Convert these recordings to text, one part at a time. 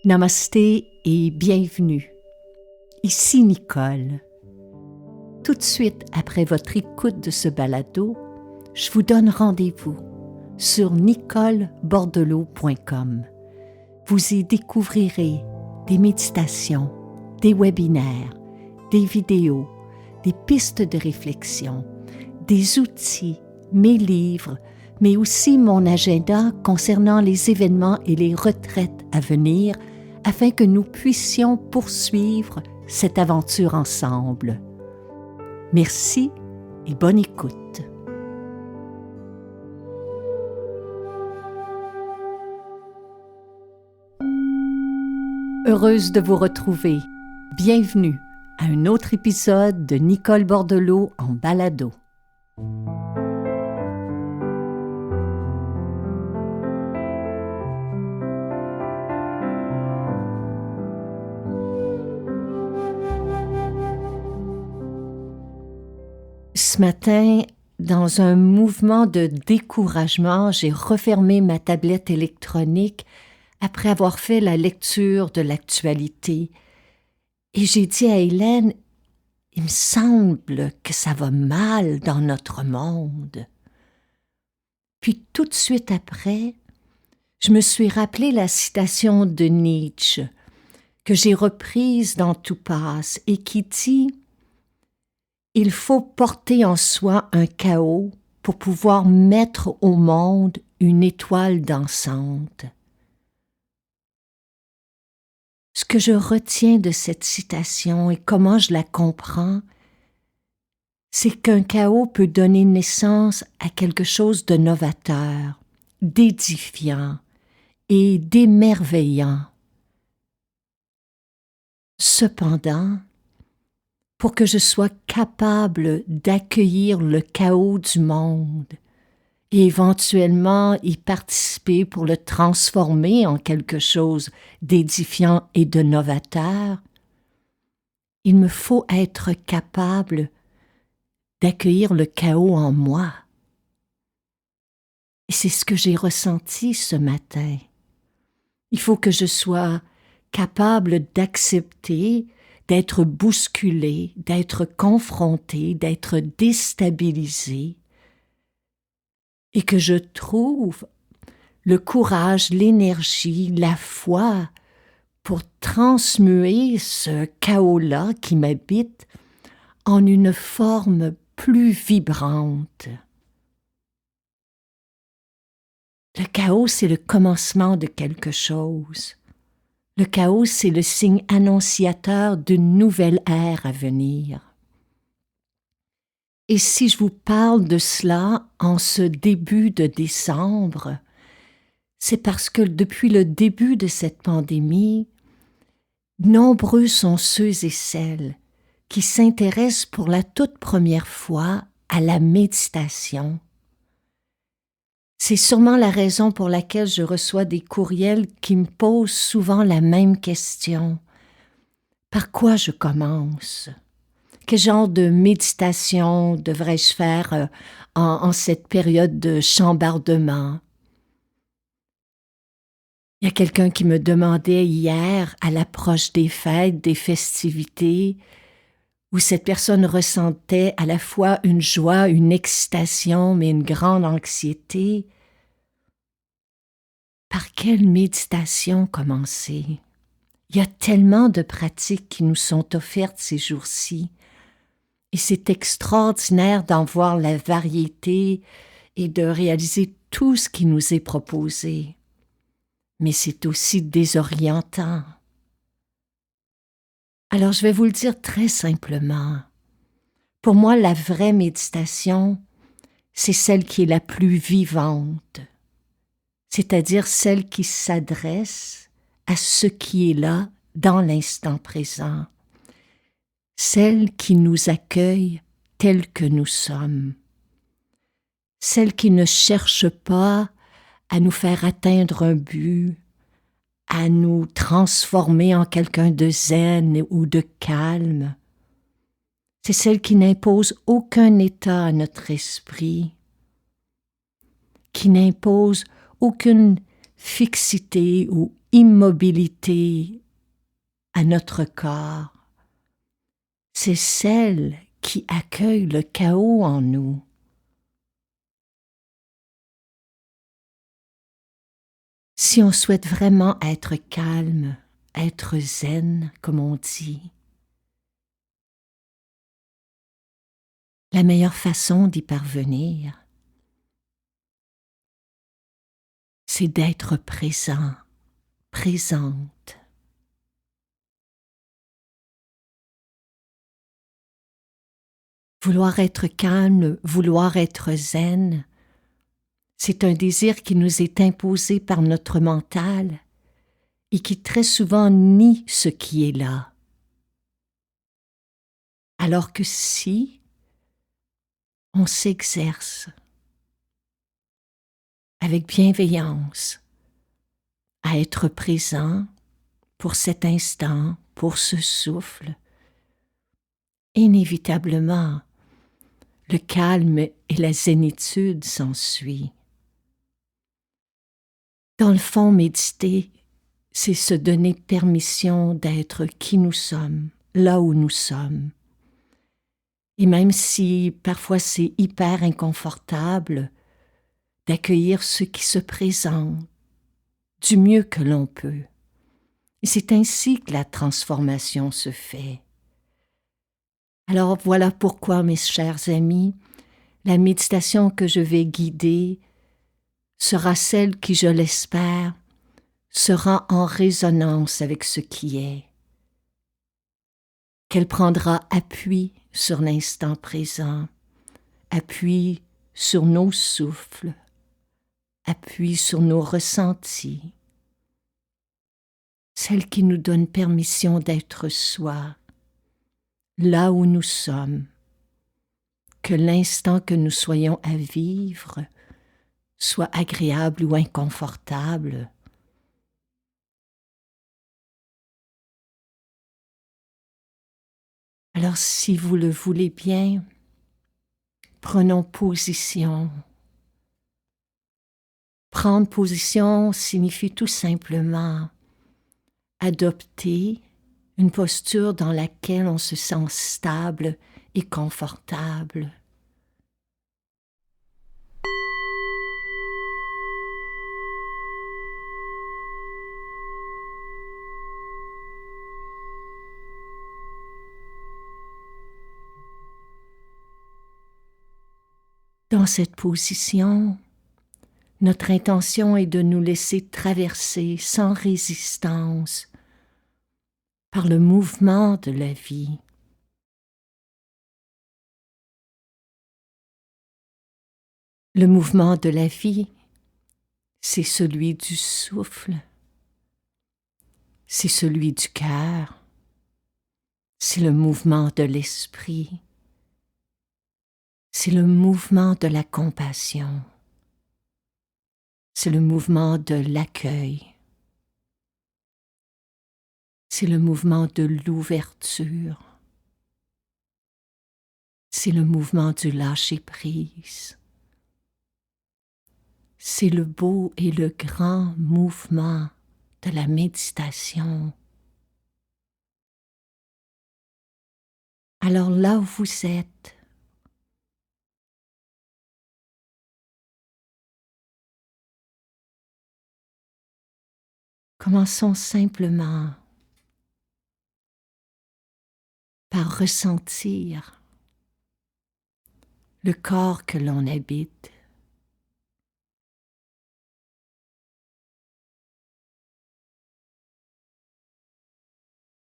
Namasté et bienvenue. Ici Nicole. Tout de suite après votre écoute de ce balado, je vous donne rendez-vous sur nicolebordelot.com. Vous y découvrirez des méditations, des webinaires, des vidéos, des pistes de réflexion, des outils, mes livres, mais aussi mon agenda concernant les événements et les retraites à venir afin que nous puissions poursuivre cette aventure ensemble. Merci et bonne écoute. Heureuse de vous retrouver. Bienvenue à un autre épisode de Nicole Bordelot en balado. Ce matin, dans un mouvement de découragement, j'ai refermé ma tablette électronique après avoir fait la lecture de l'actualité. Et j'ai dit à Hélène, il me semble que ça va mal dans notre monde. Puis tout de suite après, je me suis rappelé la citation de Nietzsche que j'ai reprise dans Tout passe et qui dit « Il faut porter en soi un chaos pour pouvoir mettre au monde une étoile dansante. » Ce que je retiens de cette citation et comment je la comprends, c'est qu'un chaos peut donner naissance à quelque chose de novateur, d'édifiant et d'émerveillant. Cependant, pour que je sois capable d'accueillir le chaos du monde et éventuellement y participer pour le transformer en quelque chose d'édifiant et de novateur, il me faut être capable d'accueillir le chaos en moi. Et c'est ce que j'ai ressenti ce matin. Il faut que je sois capable d'accepter d'être bousculé, d'être confronté, d'être déstabilisé, et que je trouve le courage, l'énergie, la foi pour transmuer ce chaos-là qui m'habite en une forme plus vibrante. Le chaos, c'est le commencement de quelque chose. Le chaos, c'est le signe annonciateur d'une nouvelle ère à venir. Et si je vous parle de cela en ce début de décembre, c'est parce que depuis le début de cette pandémie, nombreux sont ceux et celles qui s'intéressent pour la toute première fois à la méditation. C'est sûrement la raison pour laquelle je reçois des courriels qui me posent souvent la même question. Par quoi je commence? Quel genre de méditation devrais-je faire en cette période de chambardement? Il y a quelqu'un qui me demandait hier, à l'approche des fêtes, des festivités, où cette personne ressentait à la fois une joie, une excitation, mais une grande anxiété. Par quelle méditation commencer? Il y a tellement de pratiques qui nous sont offertes ces jours-ci, et c'est extraordinaire d'en voir la variété et de réaliser tout ce qui nous est proposé. Mais c'est aussi désorientant. Alors je vais vous le dire très simplement. Pour moi, la vraie méditation, c'est celle qui est la plus vivante, c'est-à-dire celle qui s'adresse à ce qui est là dans l'instant présent, celle qui nous accueille tels que nous sommes, celle qui ne cherche pas à nous faire atteindre un but, à nous transformer en quelqu'un de zen ou de calme. C'est celle qui n'impose aucun état à notre esprit, qui n'impose aucune fixité ou immobilité à notre corps, c'est celle qui accueille le chaos en nous. Si on souhaite vraiment être calme, être zen, comme on dit, la meilleure façon d'y parvenir, c'est d'être présent, présente. Vouloir être calme, vouloir être zen, c'est un désir qui nous est imposé par notre mental et qui très souvent nie ce qui est là. Alors que si on s'exerce avec bienveillance à être présent pour cet instant, pour ce souffle, inévitablement, le calme et la zénitude s'ensuit. Dans le fond, méditer, c'est se donner permission d'être qui nous sommes, là où nous sommes. Et même si parfois c'est hyper inconfortable, d'accueillir ce qui se présente du mieux que l'on peut. Et c'est ainsi que la transformation se fait. Alors voilà pourquoi, mes chers amis, la méditation que je vais guider sera celle qui, je l'espère, sera en résonance avec ce qui est, qu'elle prendra appui sur l'instant présent, appui sur nos souffles, appui sur nos ressentis, celle qui nous donne permission d'être soi, là où nous sommes, que l'instant que nous soyons à vivre soit agréable ou inconfortable. Alors si vous le voulez bien, prenons position. Prendre position signifie tout simplement adopter une posture dans laquelle on se sent stable et confortable. Dans cette position, notre intention est de nous laisser traverser sans résistance par le mouvement de la vie. Le mouvement de la vie, c'est celui du souffle, c'est celui du cœur, c'est le mouvement de l'esprit, c'est le mouvement de la compassion, c'est le mouvement de l'accueil, c'est le mouvement de l'ouverture, c'est le mouvement du lâcher-prise. C'est le beau et le grand mouvement de la méditation. Alors là où vous êtes, commençons simplement par ressentir le corps que l'on habite.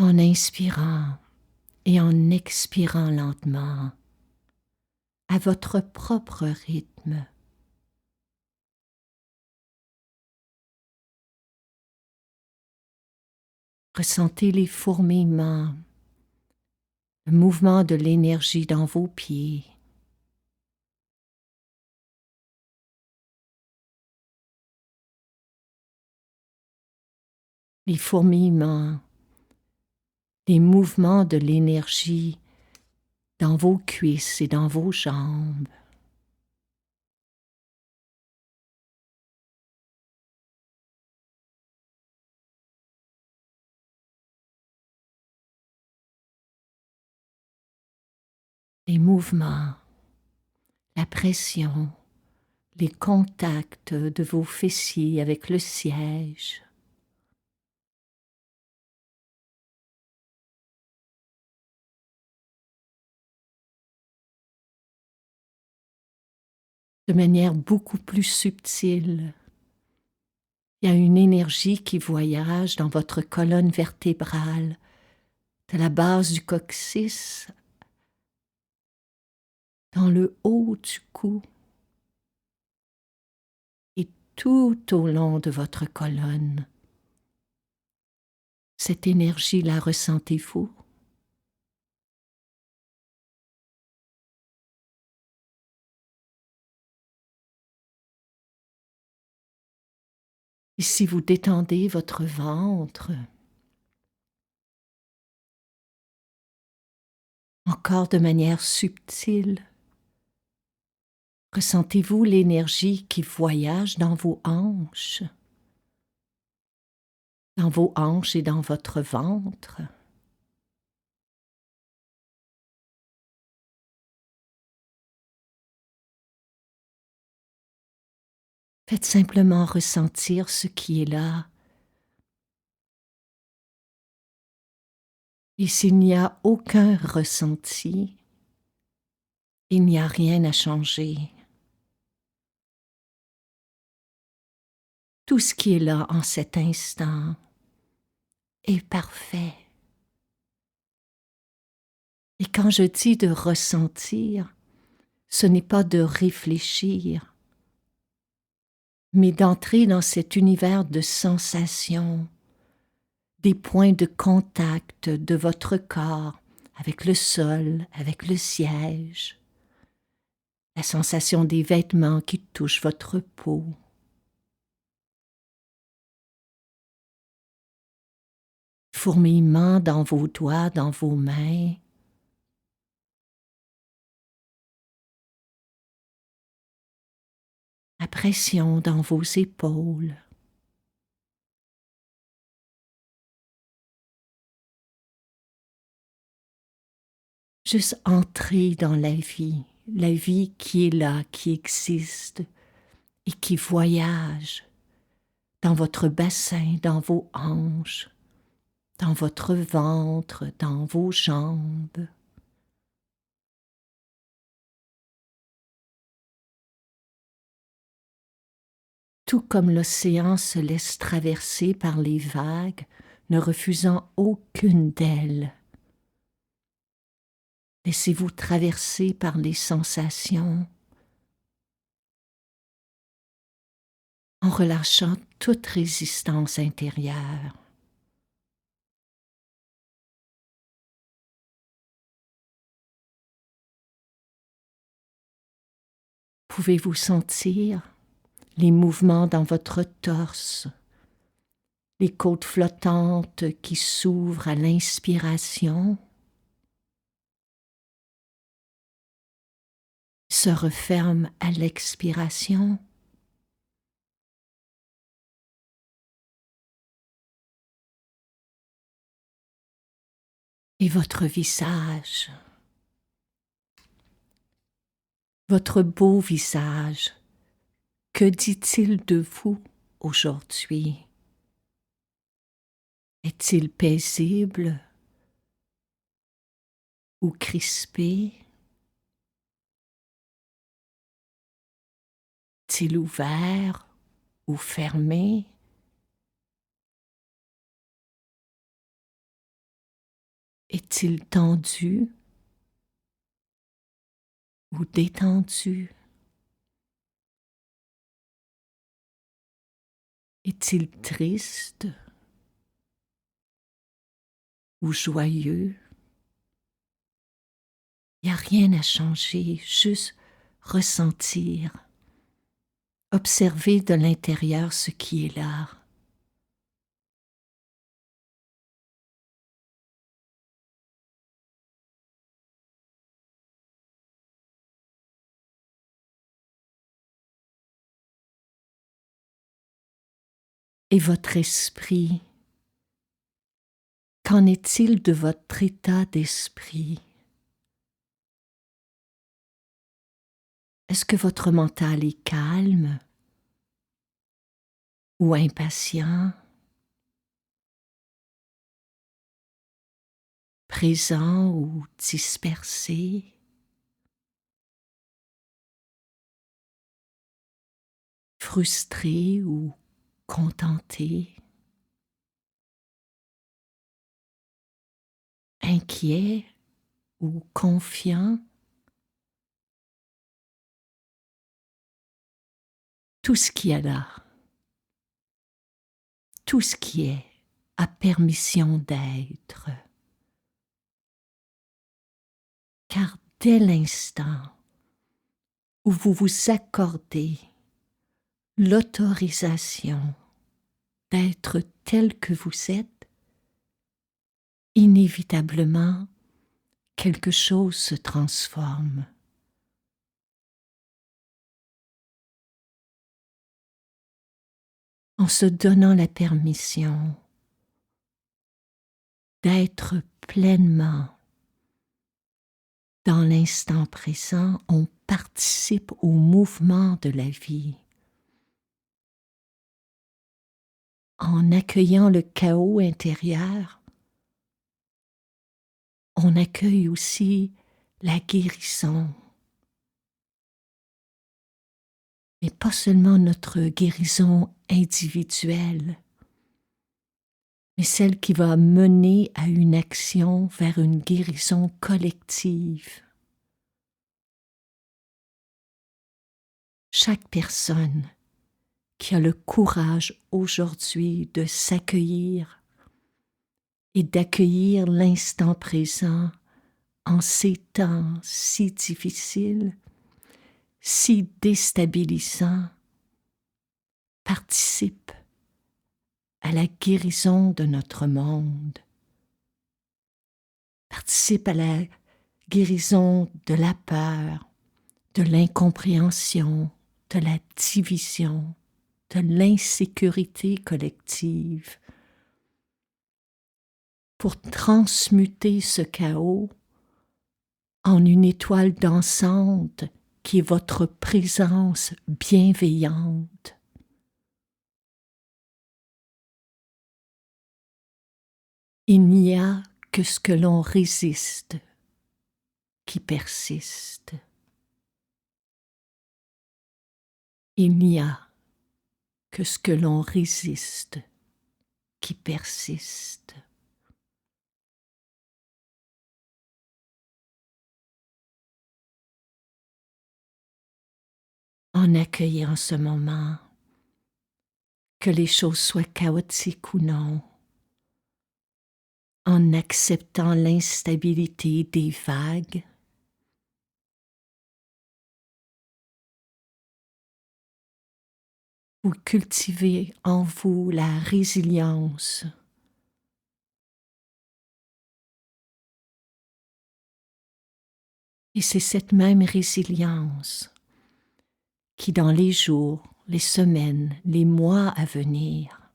En inspirant et en expirant lentement, à votre propre rythme. Ressentez les fourmillements, le mouvement de l'énergie dans vos pieds. Les fourmillements, les mouvements de l'énergie dans vos cuisses et dans vos jambes. les mouvements, la pression, les contacts de vos fessiers avec le siège. De manière beaucoup plus subtile. Il y a une énergie qui voyage dans votre colonne vertébrale, de la base du coccyx, dans le haut du cou et tout au long de votre colonne. Cette énergie la ressentez-vous? Et si vous détendez votre ventre, encore de manière subtile, ressentez-vous l'énergie qui voyage dans vos hanches et dans votre ventre? Faites simplement ressentir ce qui est là. Et s'il n'y a aucun ressenti, il n'y a rien à changer. Tout ce qui est là en cet instant est parfait. Et quand je dis de ressentir, ce n'est pas de réfléchir, mais d'entrer dans cet univers de sensations, des points de contact de votre corps avec le sol, avec le siège, la sensation des vêtements qui touchent votre peau. Fourmillement dans vos doigts, dans vos mains. La pression dans vos épaules. Juste entrer dans la vie qui est là, qui existe et qui voyage dans votre bassin, dans vos hanches, dans votre ventre, dans vos jambes. Tout comme l'océan se laisse traverser par les vagues, ne refusant aucune d'elles. Laissez-vous traverser par les sensations, en relâchant toute résistance intérieure. Pouvez-vous sentir les mouvements dans votre torse, les côtes flottantes qui s'ouvrent à l'inspiration, se referment à l'expiration? Et votre visage, votre beau visage, que dit-il de vous aujourd'hui? Est-il paisible ou crispé? Est-il ouvert ou fermé? Est-il tendu ou détendu? Est-il triste ou joyeux? Il n'y a rien à changer, juste ressentir, observer de l'intérieur ce qui est là. Et votre esprit, qu'en est-il de votre état d'esprit? Est-ce que votre mental est calme ou impatient, présent ou dispersé? Frustré ou contenté? Inquiet ou confiant? Tout ce qui est là, tout ce qui est, a permission d'être. Car dès l'instant où vous vous accordez l'autorisation d'être tel que vous êtes, inévitablement, quelque chose se transforme. En se donnant la permission d'être pleinement dans l'instant présent, on participe au mouvement de la vie. En accueillant le chaos intérieur, on accueille aussi la guérison. Mais pas seulement notre guérison individuelle, mais celle qui va mener à une action vers une guérison collective. Chaque personne qui a le courage aujourd'hui de s'accueillir et d'accueillir l'instant présent en ces temps si difficiles, si déstabilisants, participe à la guérison de notre monde, participe à la guérison de la peur, de l'incompréhension, de la division, de l'insécurité collective, pour transmuter ce chaos en une étoile dansante qui est votre présence bienveillante. Il n'y a que ce que l'on résiste qui persiste. Il n'y a que ce que l'on résiste qui persiste. En accueillant ce moment, que les choses soient chaotiques ou non, en acceptant l'instabilité des vagues, vous cultivez en vous la résilience. Et c'est cette même résilience qui, dans les jours, les semaines, les mois à venir,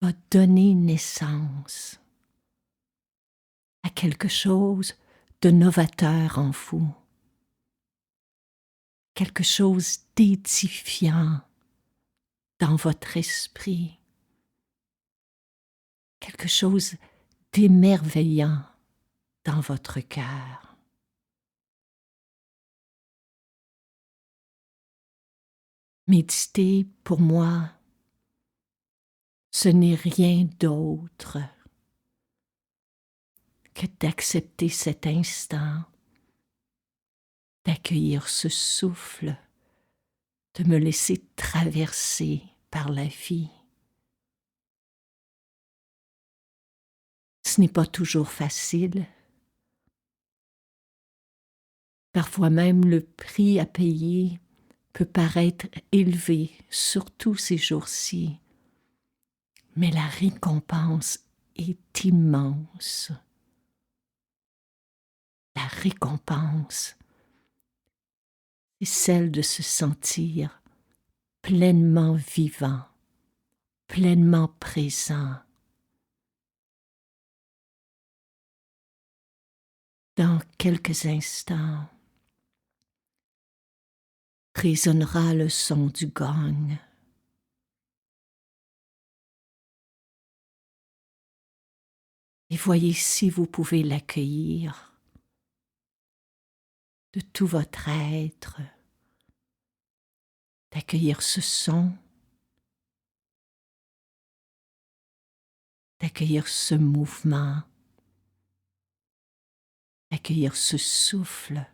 va donner naissance à quelque chose de novateur en vous, quelque chose d'édifiant dans votre esprit, quelque chose d'émerveillant dans votre cœur. Méditer, pour moi, ce n'est rien d'autre que d'accepter cet instant, d'accueillir ce souffle, de me laisser traverser par la vie. Ce n'est pas toujours facile. Parfois même le prix à payer peut paraître élevé, surtout ces jours-ci, mais la récompense est immense. La récompense est celle de se sentir pleinement vivant, pleinement présent. Dans quelques instants, résonnera le son du gong. Et voyez si vous pouvez l'accueillir de tout votre être, d'accueillir ce son, d'accueillir ce mouvement, d'accueillir ce souffle,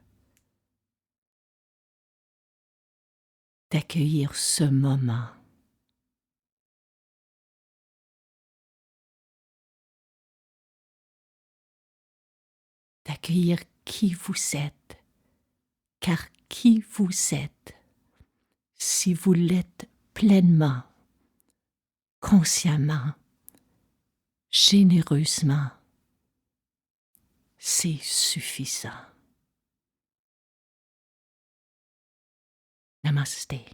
d'accueillir ce moment. D'accueillir qui vous êtes, car qui vous êtes, si vous l'êtes pleinement, consciemment, généreusement, c'est suffisant. Namasté.